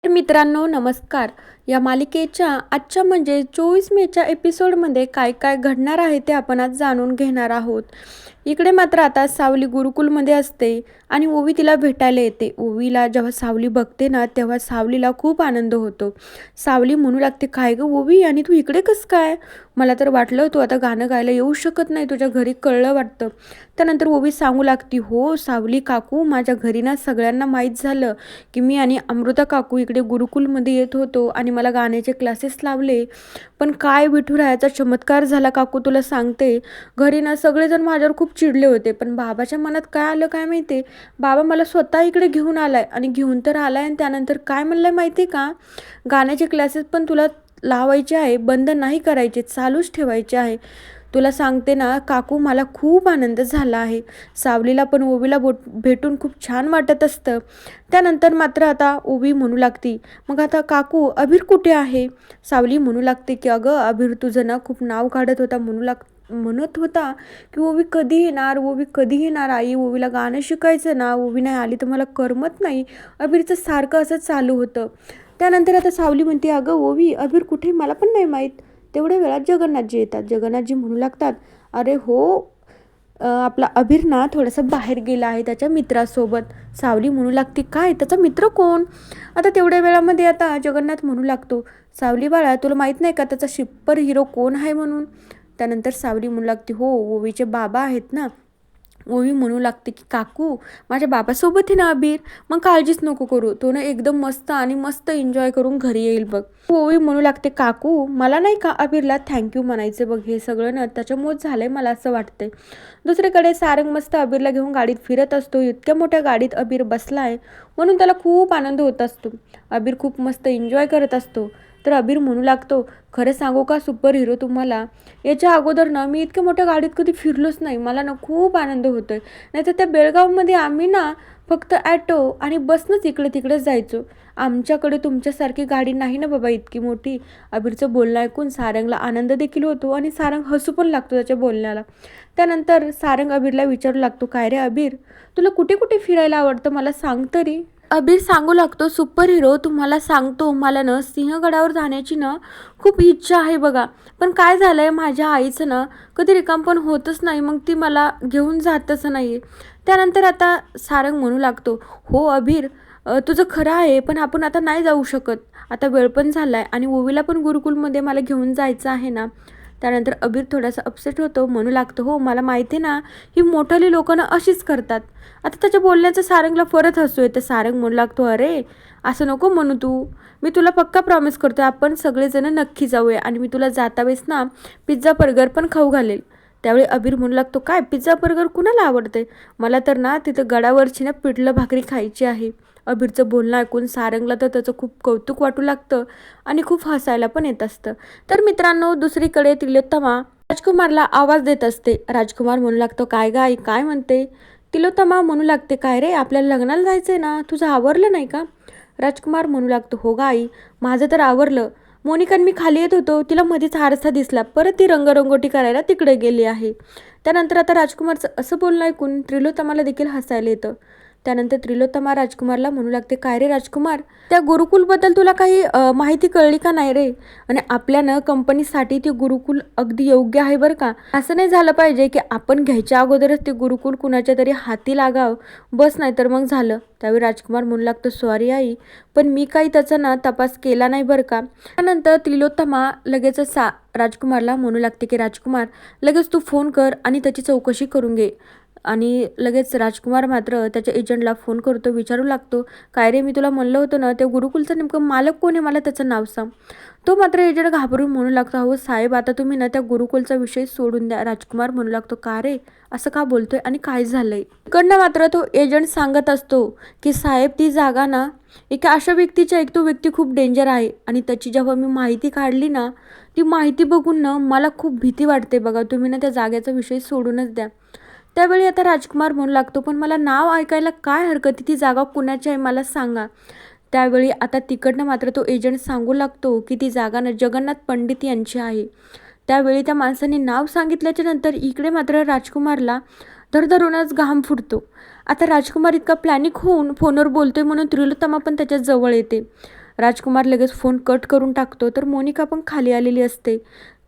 तर मित्रांनो नमस्कार. या मालिकेच्या आजच्या म्हणजे 24 मेच्या एपिसोडमध्ये काय काय घडणार आहे ते आपण आज जाणून घेणार आहोत. इकडे मात्र आता सावली गुरुकुलमध्ये असते आणि ओवी तिला भेटायला येते. ओवीला जेव्हा सावली बघते ना तेव्हा सावलीला खूप आनंद होतो. सावली म्हणू लागते, काय गं ओवी, आणि तू इकडे कसं काय? मला तर वाटलं तू आता गाणं गायला येऊ शकत नाही, तुझ्या घरी कळलं वाटतं. त्यानंतर ओवी सांगू लागती, हो सावली काकू, माझ्या घरी ना सगळ्यांना माहीत झालं की मी आणि अमृता काकू इकडे गुरुकुलमध्ये येत होतो आणि मला गाण्याचे क्लासेस लावले. पण काय विठुरायाचा चमत्कार झाला काकू, तुला सांगते. घरी ना सगळेजण माझ्यावर खूप चिडले होते, पण बाबाच्या मनात काय आलं काय माहिती. बाबा मला स्वतः इकडे घेऊन आलाय आणि घेऊन तर आलाय आणि त्यानंतर काय म्हणलंय माहिती का, गाण्याचे क्लासेस पण तुला लावायचे आहे, बंद नाही करायचे, चालूच ठेवायचे आहे. तुला सांगते ना काकू, मला खूप आनंद झाला आहे. सावलीला पण ओवीला भेटून खूप छान वाटत असतं. त्यानंतर मात्र आता ओवी म्हणू लागती, मग आता काकू अबीर कुठे आहे? सावली म्हणू लागते की अगं अबीर तुझं ना खूप नाव काढत होता, म्हणत होता की ओवी कधी येणार, ओवी कधी येणार आई, ओवीला गाणं शिकायचं ना, ओवी नाही आली तर मला करमत नाही. अबीरचं सारखं असं चालू होतं. त्यानंतर आता सावली म्हणते, अगं ओवी अबीर कुठे मला पण नाही माहीत. तेवढ्या वेळात जगन्नाथजी येतात. जगन्नाथजी म्हणू लागतात, अरे हो, आपला अबीर ना थोडंसं बाहेर गेला आहे त्याच्या मित्रासोबत. सावली म्हणू लागते, काय त्याचा मित्र कोण? आता तेवढ्या वेळामध्ये आता जगन्नाथ म्हणू लागतो, सावली बाळा तुला माहीत नाही का त्याचा शिप्पर हिरो कोण आहे म्हणून? त्यानंतर सावली म्हणू लागते, हो ओवीचे बाबा आहेत ना. ओवी म्हणू लागते की काकू माझ्या बाबासोबत आहे ना अबीर, मग काळजीच नको करू, तो ना एकदम मस्त आणि मस्त एन्जॉय करून घरी येईल बघ. ओवी म्हणू लागते, काकू मला नाही का अबीरला थँक्यू म्हणायचं बघ, हे सगळं ना त्याच्यामुळेच झालंय मला असं वाटतंय. दुसरीकडे सारंग मस्त अबीरला घेऊन गाडीत फिरत असतो. इतक्या मोठ्या गाडीत अबीर बसलाय म्हणून त्याला खूप आनंद होत असतो. अबीर खूप मस्त एन्जॉय करत असतो. तर अबीर म्हणू लागतो, खरं सांगू का सुपर हिरो तुम्हाला, याच्या अगोदर ना मी इतक्या मोठ्या गाडीत कधी फिरलोच नाही, मला ना खूप आनंद होतोय. नाहीतर त्या बेळगावमध्ये आम्ही ना फक्त ॲटो आणि बसनंच इकडे तिकडे जायचो. आमच्याकडे तुमच्यासारखी गाडी नाही ना बाबा इतकी मोठी. अबीरचं बोलणं ऐकून सारंगला आनंद देखील होतो आणि सारंग हसू पण लागतो त्याच्या बोलण्याला. त्यानंतर सारंग अबीरला विचारू लागतो, काय रे अबीर, तुला कुठे कुठे फिरायला आवडतं मला सांग तरी? अबीर सांगू लागतो, सुपर हिरो तुम्हाला सांगतो, मला ना सिंहगडावर जाण्याची ना खूप इच्छा आहे बघा. पण काय झालं आहे, माझ्या आईचं ना कधी रिकाम पण होतच नाही, मग ती मला घेऊन जातच नाही. त्यानंतर आता सारंग म्हणू लागतो, हो अबीर तुझं खरं आहे, पण आपण आता नाही जाऊ शकत. आता वेळ पण झाला आहे आणि ओवीला पण गुरुकुलमध्ये मला घेऊन जायचं आहे ना. त्यानंतर अबीर थोडासा अपसेट होतो, म्हणू लागतो, हो मला माहिती आहे ना, ही मोठाली लोकं ना अशीच करतात. आता त्याच्या बोलण्याचं सारंगला परत हसू येतं. सारंग म्हणू लागतो, अरे असं नको म्हणू तू, मी तुला पक्का प्रॉमिस करतो आपण सगळेजण नक्की जाऊया आणि मी तुला जाता वेळेस ना पिझ्झा बर्गर पण खाऊ घालेल. त्यावेळी अबीर म्हणू लागतो, काय पिझ्झा बर्गर कुणाला आवडते? मला तर ना तिथं गडावरची ना पिठलं भाकरी खायची आहे. अबीरचं बोलणं ऐकून सारंगला तर त्याचं खूप कौतुक वाटू लागतं आणि खूप हसायला पण येत असतं. तर मित्रांनो दुसरीकडे तिलोत्तमा राजकुमारला आवाज देत असते. राजकुमार म्हणू लागतो, काय गाई काय म्हणते? तिलोत्तमा म्हणू लागते, काय रे आपल्याला लग्नाला जायचं आहे ना, तुझं आवरलं नाही का? राजकुमार म्हणू लागतो, हो गा आई, माझं तर आवरलं. मोनिकान मी खाली येत होतो, तिला मध्येच आरसा दिसला, परत ती रंगरंगोटी करायला तिकडे गेली आहे. त्यानंतर आता राजकुमारचं असं बोलणं ऐकून त्रिलोत्तमाला देखील हसायला येतं. त्यानंतर त्रिलोत्तमा राजकुमारला म्हणू लागते, काय रे राजकुमार, त्या गुरुकुलबद्दल तुला काही माहिती कळली का नाही रे? आणि आपल्या ना कंपनीसाठी ते गुरुकुल अगदी योग्य आहे बरं का. असं नाही झालं पाहिजे की आपण घ्यायच्या अगोदरच ते गुरुकुल कुणाच्या तरी हाती लागाव, बस नाही तर मग झालं. त्यावेळी राजकुमार म्हणू लागतो, सॉरी आई, पण मी काही त्याचा ना तपास केला नाही बरं का. त्यानंतर त्रिलोत्तमा लगेच राजकुमारला म्हणू लागते की राजकुमार लगेच तू फोन कर आणि त्याची चौकशी करून घे. आणि लगेच राजकुमार मात्र त्याच्या एजंटला फोन करतो, विचारू लागतो, काय रे मी तुला म्हणलं होतं ना त्या गुरुकुलचं नेमकं मालक कोण आहे, मला त्याचं नाव सांग. तो मात्र एजंट घाबरून म्हणू लागतो, हो साहेब आता तुम्ही ना त्या गुरुकुलचा विषय सोडून द्या. राजकुमार म्हणू लागतो, का रे असं का बोलतोय आणि काय झालंय? इकडनं मात्र तो एजंट सांगत असतो की साहेब ती जागा ना एका अशा व्यक्तीच्या, एक तो व्यक्ती खूप डेंजर आहे आणि त्याची जेव्हा मी माहिती काढली ना, ती माहिती बघून ना मला खूप भीती वाटते बघा, तुम्ही ना त्या जागेचा विषय सोडूनच द्या. त्यावेळी आता राजकुमार म्हणू लागतो, पण मला नाव ऐकायला काय हरकत, ती जागा कुणाची आहे मला सांगा. त्यावेळी आता तिकडनं मात्र तो एजंट सांगू लागतो की ती जागा ना जगन्नाथ पंडित यांची आहे. त्यावेळी त्या माणसाने नाव सांगितल्याच्या नंतर इकडे मात्र राजकुमारला धरधरूनच घाम फुटतो. आता राजकुमार इतका प्लॅनिक होऊन फोनवर बोलतोय म्हणून त्रिलोत्तमा पण त्याच्या जवळ येते. राजकुमार लगेच फोन कट करून टाकतो. तर मोनिका पण खाली आलेली असते.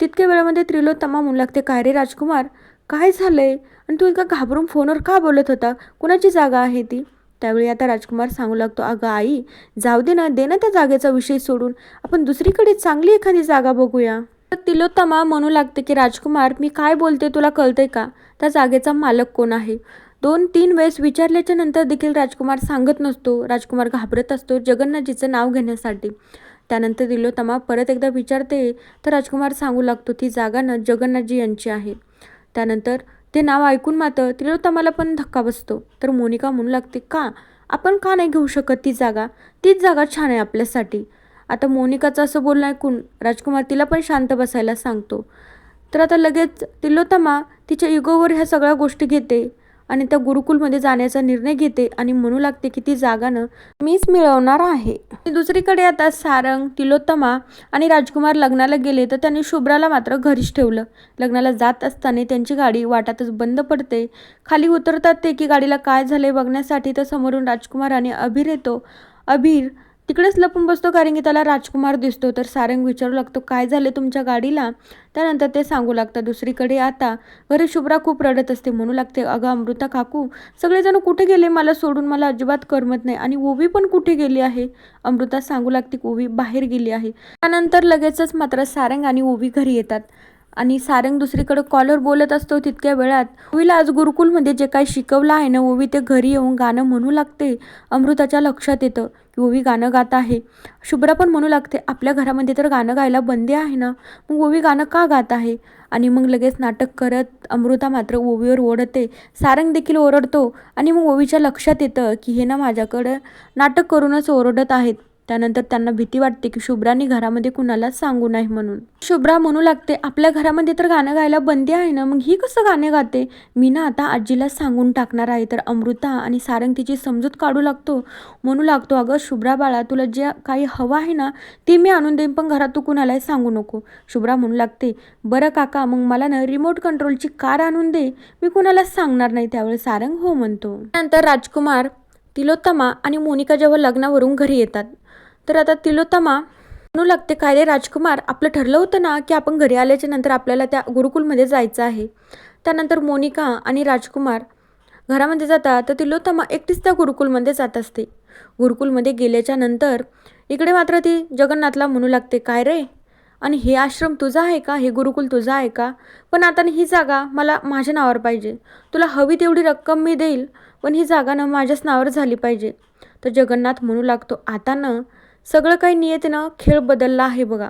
तितक्या वेळामध्ये त्रिलोत्तमा म्हणू लागते, काय रे राजकुमार, काय झालंय आणि तू इतका घाबरून फोनवर का बोलत होता? कुणाची जागा आहे ती? त्यावेळी आता राजकुमार सांगू लागतो, अगं आई, जाऊ दे ना, दे ना त्या जागेचा विषय सोडून, आपण दुसरीकडे चांगली एखादी जागा बघूया. तर तिलोत्तमा म्हणू लागते की राजकुमार, मी काय बोलते तुला कळतंय का? त्या जागेचा मालक कोण आहे? 2-3 वेळेस विचारल्याच्या नंतर देखील राजकुमार सांगत नसतो. राजकुमार घाबरत असतो जगन्नाथजीचं नाव घेण्यासाठी. त्यानंतर तिलोत्तमा परत एकदा विचारते, तर राजकुमार सांगू लागतो, ती जागा ना जगन्नाथजी यांची आहे. त्यानंतर ते नाव ऐकून मात्र तिलोत्तमाला पण धक्का बसतो. तर मोनिका म्हणू लागते, का आपण का नाही घेऊ शकत ती जागा? तीच जागा छान आहे आपल्यासाठी. आता मोनिकाचं असं बोलणं ऐकून राजकुमार तिला पण शांत बसायला सांगतो. तर आता लगेच तिलोत्तमा तिच्या इगोवर ह्या सगळ्या गोष्टी घेते आणि त्या गुरुकुलमध्ये जाण्याचा निर्णय घेते आणि म्हणू लागते की ती जागानं मीच मिळवणार आहे. दुसरीकडे आता सारंग, तिलोत्तमा आणि राजकुमार लग्नाला गेले, तर त्यांनी शुभ्राला मात्र घरीच ठेवलं. लग्नाला जात असताना त्यांची गाडी वाटातच बंद पडते. खाली उतरतात ते की गाडीला काय झाले बघण्यासाठी, तर समोरून राजकुमार आणि अभिर येतो. अभिर तिकडेच लपून बसतो कारण की त्याला राजकुमार दिसतो. तर सारंग विचारू लागतो, काय झाले तुमच्या गाडीला? त्यानंतर ते सांगू लागतात. दुसरीकडे आता घरी शुभ्रा खूप रडत असते. म्हणू लागते, अगं अमृता काकू, सगळेजण कुठे गेले मला सोडून? मला अजिबात करमत नाही. आणि ओवी पण कुठे गेली आहे? अमृता सांगू लागते, ओवी बाहेर गेली आहे. त्यानंतर लगेचच मात्र सारंग आणि ओवी घरी येतात आणि सारंग दुसरीकडे कॉलवर बोलत असतो. तितक्या वेळात ओवीला आज गुरुकुलमध्ये जे काही शिकवलं आहे ना, ओवी ते घरी येऊन गाणं म्हणू लागते. अमृताच्या लक्षात येतं की ओवी गाणं गात आहे. शुभ्रा पण म्हणू लागते, आपल्या घरामध्ये तर गाणं गायला बंदी आहे ना, मग ओवी गाणं का गात आहे? आणि मग लगेच नाटक करत अमृता मात्र ओवीवर ओरडते. सारंग देखील ओरडतो आणि मग ओवीच्या लक्षात येतं की हे ना माझ्याकडं नाटक करूनच ओरडत आहेत. त्यानंतर त्यांना भीती वाटते की शुभ्राने घरामध्ये कुणाला सांगू नये म्हणून. शुभ्रा म्हणू लागते, आपल्या घरामध्ये तर गाणं गायला बंदी आहे ना, मग ही कसं गाणे गाते? मी ना आता आजीला सांगून टाकणार आहे. तर अमृता आणि सारंग तिची समजूत काढू लागतो. म्हणू लागतो, अगं शुभ्रा बाळा, तुला जे काही हवं आहे ना ते मी आणून देईन, पण घरात तू कुणालाही सांगू नको. शुभ्रा म्हणू लागते, बरं काका, मग मला ना रिमोट कंट्रोलची कार आणून दे, मी कुणालाच सांगणार नाही. त्यावेळी सारंग हो म्हणतो. नंतर राजकुमार, तिलोत्तमा आणि मोनिका जेव्हा लग्नावरून घरी येतात, तर आता तिलोत्तमा म्हणू लागते, काय रे राजकुमार, आपलं ठरलं होतं ना की आपण घरी आल्याच्या नंतर आपल्याला त्या गुरुकुलमध्ये जायचं आहे. त्यानंतर मोनिका आणि राजकुमार घरामध्ये जातात, तर तिलोत्तमा एकटीच त्या गुरुकुलमध्ये जात असते. गुरुकुलमध्ये गेल्याच्या नंतर इकडे मात्र ती जगन्नाथला म्हणू लागते, काय रे, आणि हे आश्रम तुझा आहे का? हे गुरुकुल तुझा आहे का? पण आता ही जागा मला माझ्या नावावर पाहिजे. तुला हवी तेवढी रक्कम मी देईल, पण ही जागा ना माझ्याच नावावर झाली पाहिजे. तर जगन्नाथ म्हणू लागतो, आता ना सगळं काही नियतीनं खेळ बदलला आहे बघा.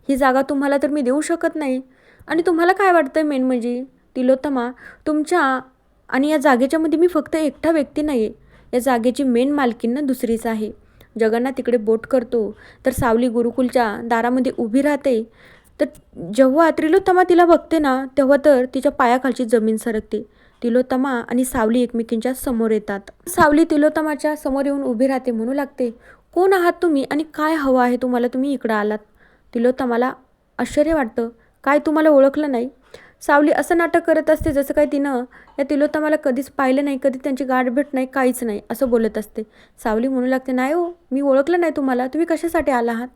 ही जागा तुम्हाला तर मी देऊ शकत नाही. आणि तुम्हाला काय वाटतं मेन म्हणजे तिलोत्तमा, तुमच्या आणि या जागेच्या मध्ये मी फक्त एकटा व्यक्ती नाही आहे. या जागेची मेन मालकीण ना दुसरीच आहे. जगन्नाथ तिकडे बोट करतो. तर सावली गुरुकुलच्या दारामध्ये उभी राहते. तर जेव्हा तिलोत्तमा तिला बघते ना, तेव्हा तर तिच्या पायाखालची जमीन सरकते. तिलोत्तमा आणि सावली एकमेकींच्या समोर येतात. सावली तिलोत्तमाच्या समोर येऊन उभी राहते. म्हणू लागते, कोण आहात तुम्ही आणि काय हवं आहे तुम्हाला? तुम्ही इकडं आलात? तिलोत्तमाला आश्चर्य वाटतं, काय तुम्हाला ओळखलं नाही? सावली असं नाटक करत असते जसं काय तिनं या तिलोत्तमाला कधीच पाहिलं नाही, कधी त्यांची गाठभेट नाही, काहीच नाही, असं बोलत असते. सावली म्हणू लागते, नाही हो, मी ओळखलं नाही तुम्हाला, तुम्ही कशासाठी आला आहात?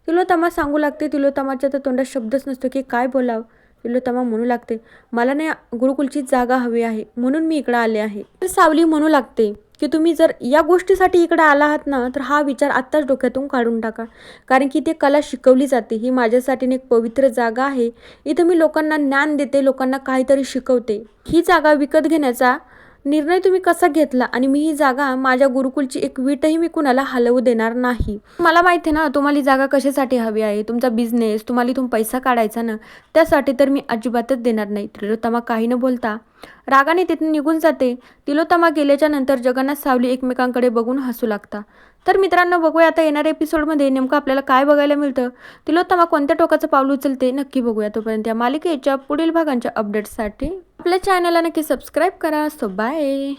तिलोत्तमा सांगू लागते. तिलोत्तमाच्या तर तोंडात शब्दच नसतो की काय बोलावं. तिलोत्तमा म्हणू लागते, मला नाही गुरुकुलची जागा हवी आहे, म्हणून मी इकडं आले आहे. तर सावली म्हणू लागते की तुम्ही जर या गोष्टीसाठी इकडे आला आहात ना, तर हा विचार आत्ताच डोक्यातून काढून टाका. कारण की ते कला शिकवली जाते. ही माझ्यासाठी एक पवित्र जागा आहे. इथं मी लोकांना ज्ञान देते, लोकांना काहीतरी शिकवते. ही जागा विकत घेण्याचा निर्णय तुम्ही कसा घेतला? आणि मी ही जागा, माझ्या गुरुकुलची एक वीटही मी कुणाला हलवू देणार नाही. मला माहिती आहे ना तुम्हाला ही जागा कशासाठी हवी आहे. तुमचा बिझनेस, तुम्हाला इथून पैसा काढायचा ना, त्यासाठी तर मी अजिबातच देणार नाही. तिलोत्तमा काही न बोलता रागाने तिथून निघून जाते. तिलोत्तमा गेल्याच्या नंतर जगन्नाथ, सावली एकमेकांकडे बघून हसू लागता. तर मित्रांनो, बघूया आता येणाऱ्या एपिसोडमध्ये नेमकं आपल्याला काय बघायला मिळतं. तिलोत्तमा कोणत्या टोकाचं पाऊल उचलते नक्की बघूया. तोपर्यंत या मालिकेच्या पुढील भागांच्या अपडेट्ससाठी आपल्या चॅनलला नक्की सबस्क्राईब करा. So bye.